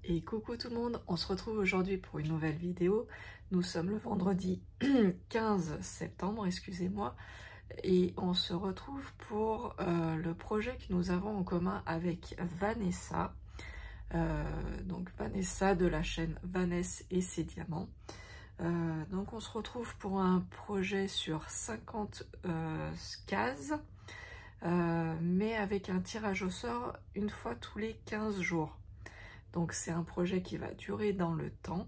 Et coucou tout le monde, on se retrouve aujourd'hui pour une nouvelle vidéo. Nous sommes le vendredi 15 septembre, excusez-moi, et on se retrouve pour le projet que nous avons en commun avec Vanessa. Donc Vanessa de la chaîne Vanessa et ses diamants. Donc on se retrouve pour un projet sur 50 cases, mais avec un tirage au sort une fois tous les 15 jours. Donc c'est un projet qui va durer dans le temps,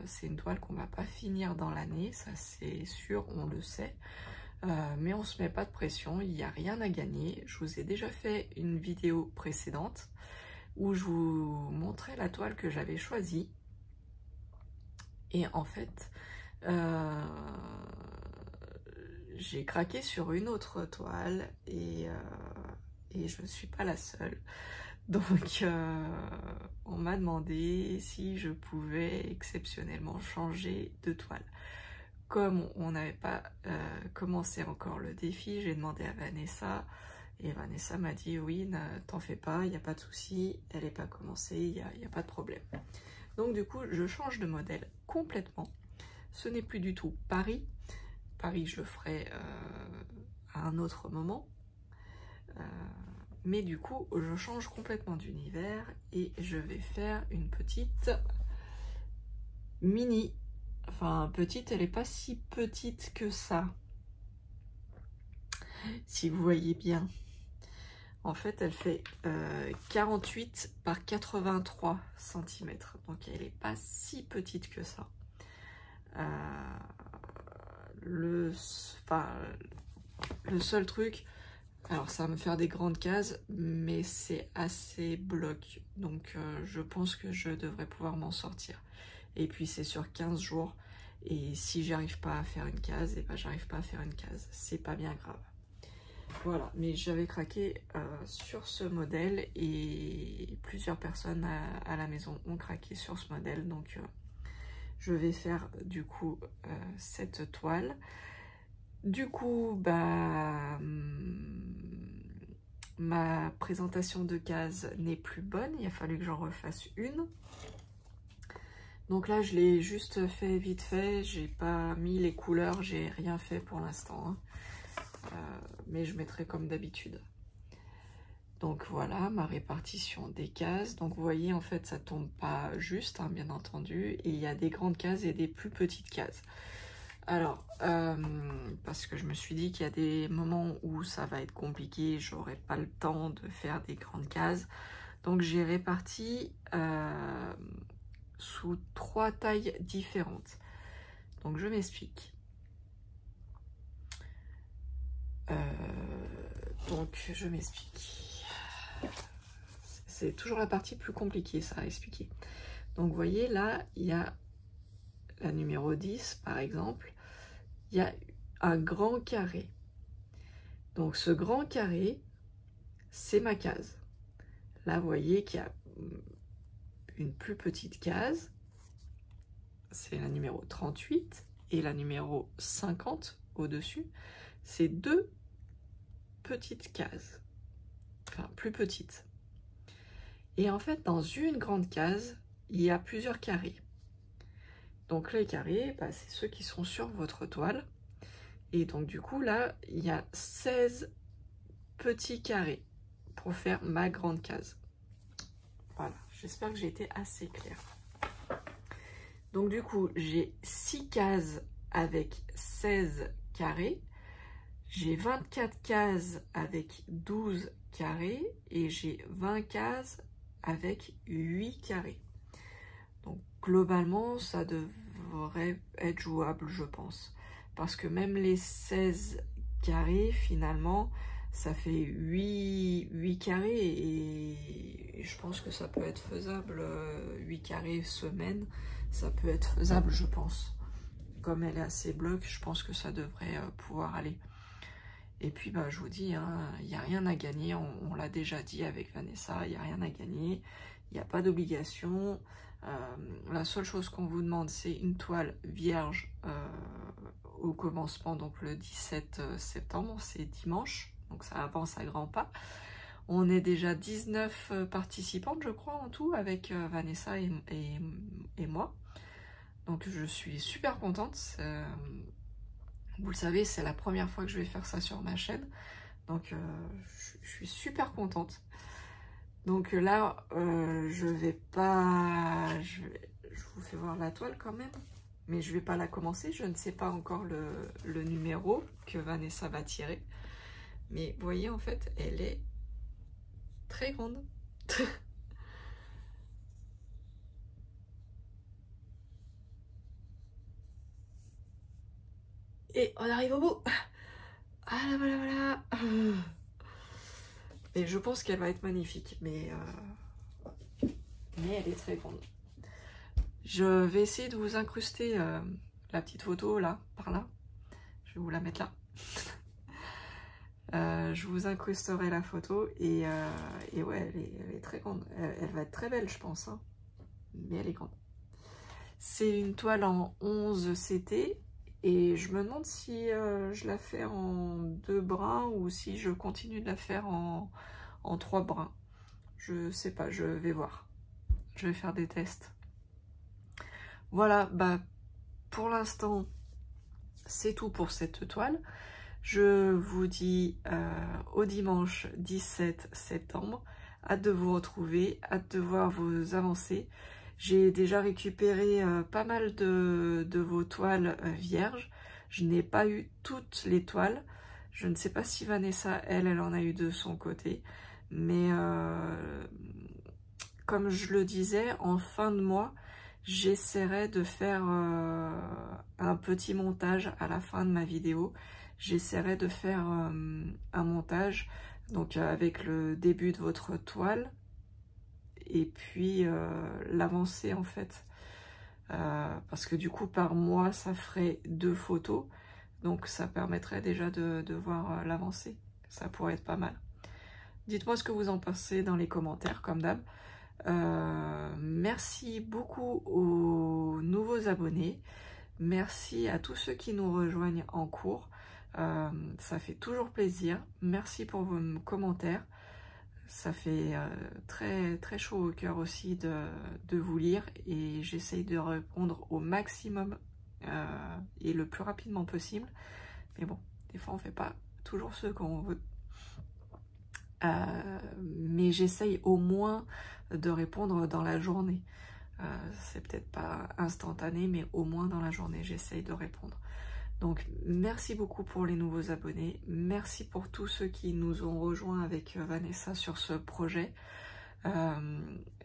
c'est une toile qu'on ne va pas finir dans l'année, ça c'est sûr, on le sait, mais on ne se met pas de pression, il n'y a rien à gagner. Je vous ai déjà fait une vidéo précédente où je vous montrais la toile que j'avais choisie, et en fait j'ai craqué sur une autre toile, et je ne suis pas la seule. Donc, on m'a demandé si je pouvais exceptionnellement changer de toile. Comme on n'avait pas commencé encore le défi, j'ai demandé à Vanessa, et Vanessa m'a dit oui, ne t'en fais pas, il n'y a pas de souci, elle n'est pas commencée, il n'y a pas de problème. Donc du coup, je change de modèle complètement. Ce n'est plus du tout Paris. Paris, je le ferai à un autre moment. Mais du coup, je change complètement d'univers et je vais faire une petite mini. Enfin, petite, elle n'est pas si petite que ça. Si vous voyez bien. En fait, elle fait 48 par 83 cm. Donc, elle n'est pas si petite que ça. Le seul truc... Alors ça va me faire des grandes cases, mais c'est assez bloc. Donc je pense que je devrais pouvoir m'en sortir. Et puis c'est sur 15 jours. Et si j'arrive pas à faire une case, et ben j'arrive pas à faire une case. C'est pas bien grave. Voilà, mais j'avais craqué sur ce modèle et plusieurs personnes à la maison ont craqué sur ce modèle. Donc je vais faire du coup cette toile. Du coup, bah, ma présentation de cases n'est plus bonne, il a fallu que j'en refasse une. Donc là, je l'ai juste fait vite fait, j'ai pas mis les couleurs, j'ai rien fait pour l'instant, hein. Mais je mettrai comme d'habitude. Donc voilà, ma répartition des cases. Donc vous voyez, en fait, ça tombe pas juste, hein, bien entendu, et il y a des grandes cases et des plus petites cases. Alors, parce que je me suis dit qu'il y a des moments où ça va être compliqué, j'aurai pas le temps de faire des grandes cases. Donc j'ai réparti sous 3 tailles différentes. Donc je m'explique. Donc je m'explique. C'est toujours la partie plus compliquée, ça à expliquer. Donc vous voyez, là, il y a la numéro 10, par exemple. Il y a un grand carré. Donc ce grand carré, c'est ma case. Là, vous voyez qu'il y a une plus petite case. C'est la numéro 38 et la numéro 50 au-dessus. C'est 2 petites cases. Enfin, plus petites. Et en fait, dans une grande case, il y a plusieurs carrés. Donc les carrés, bah, c'est ceux qui sont sur votre toile. Et donc du coup, là, il y a 16 petits carrés pour faire ma grande case. Voilà, j'espère que j'ai été assez claire. Donc du coup, j'ai 6 cases avec 16 carrés. J'ai 24 cases avec 12 carrés. Et j'ai 20 cases avec 8 carrés. Donc globalement, ça devrait être jouable, je pense. Parce que même les 16 carrés, finalement, ça fait 8 carrés. Et je pense que ça peut être faisable. 8 carrés semaine, ça peut être faisable, je pense. Comme elle est assez bloc, je pense que ça devrait pouvoir aller. Et puis, bah, je vous dis, hein, il n'y a rien à gagner. On l'a déjà dit avec Vanessa, il n'y a rien à gagner. Il n'y a pas d'obligation. La seule chose qu'on vous demande, c'est une toile vierge au commencement, donc le 17 septembre, c'est dimanche. donc ça avance à grands pas. On est déjà 19 participantes, je crois, en tout, avec Vanessa et moi. Donc je suis super contente. Vous le savez, c'est la première fois que je vais faire ça sur ma chaîne. Donc je suis super contente. Donc là, je vais pas... Je vous fais voir la toile quand même. Mais je vais pas la commencer. Je ne sais pas encore le numéro que Vanessa va tirer. Mais vous voyez, en fait, elle est très grande. Et on arrive au bout. Ah là, voilà, voilà. Et je pense qu'elle va être magnifique, mais elle est très grande. Je vais essayer de vous incruster la petite photo là, par là. Je vais vous la mettre là. Je vous incrusterai la photo et ouais, elle est très grande. Elle va être très belle, je pense, hein. Mais elle est grande. C'est une toile en 11 CT et je me demande si je la fais en 2 brins ou si je continue de la faire en 3 brins. Je sais pas, je vais voir. Je vais faire des tests. Voilà, bah pour l'instant, c'est tout pour cette toile. Je vous dis au dimanche 17 septembre. Hâte de vous retrouver, hâte de voir vos avancées. J'ai déjà récupéré pas mal de vos toiles vierges. Je n'ai pas eu toutes les toiles. Je ne sais pas si Vanessa, elle en a eu de son côté. Mais comme je le disais, en fin de mois, j'essaierai de faire un petit montage à la fin de ma vidéo. J'essaierai de faire un montage donc avec le début de votre toile et puis l'avancée en fait. Parce que du coup par mois ça ferait 2 photos. Donc ça permettrait déjà de voir l'avancée. Ça pourrait être pas mal. Dites-moi ce que vous en pensez dans les commentaires comme d'hab. Merci beaucoup aux nouveaux abonnés. Merci à tous ceux qui nous rejoignent en cours. Ça fait toujours plaisir. Merci pour vos commentaires. Ça fait très, très chaud au cœur aussi de vous lire et j'essaye de répondre au maximum et le plus rapidement possible. Mais bon, des fois on ne fait pas toujours ce qu'on veut. Mais j'essaye au moins de répondre dans la journée. C'est peut-être pas instantané, mais au moins dans la journée, j'essaye de répondre. Donc, merci beaucoup pour les nouveaux abonnés. Merci pour tous ceux qui nous ont rejoints avec Vanessa sur ce projet.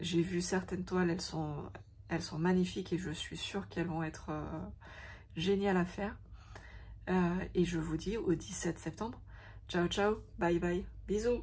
J'ai vu certaines toiles, elles sont magnifiques et je suis sûre qu'elles vont être géniales à faire. Et je vous dis au 17 septembre. Ciao, ciao, bye bye, bisous.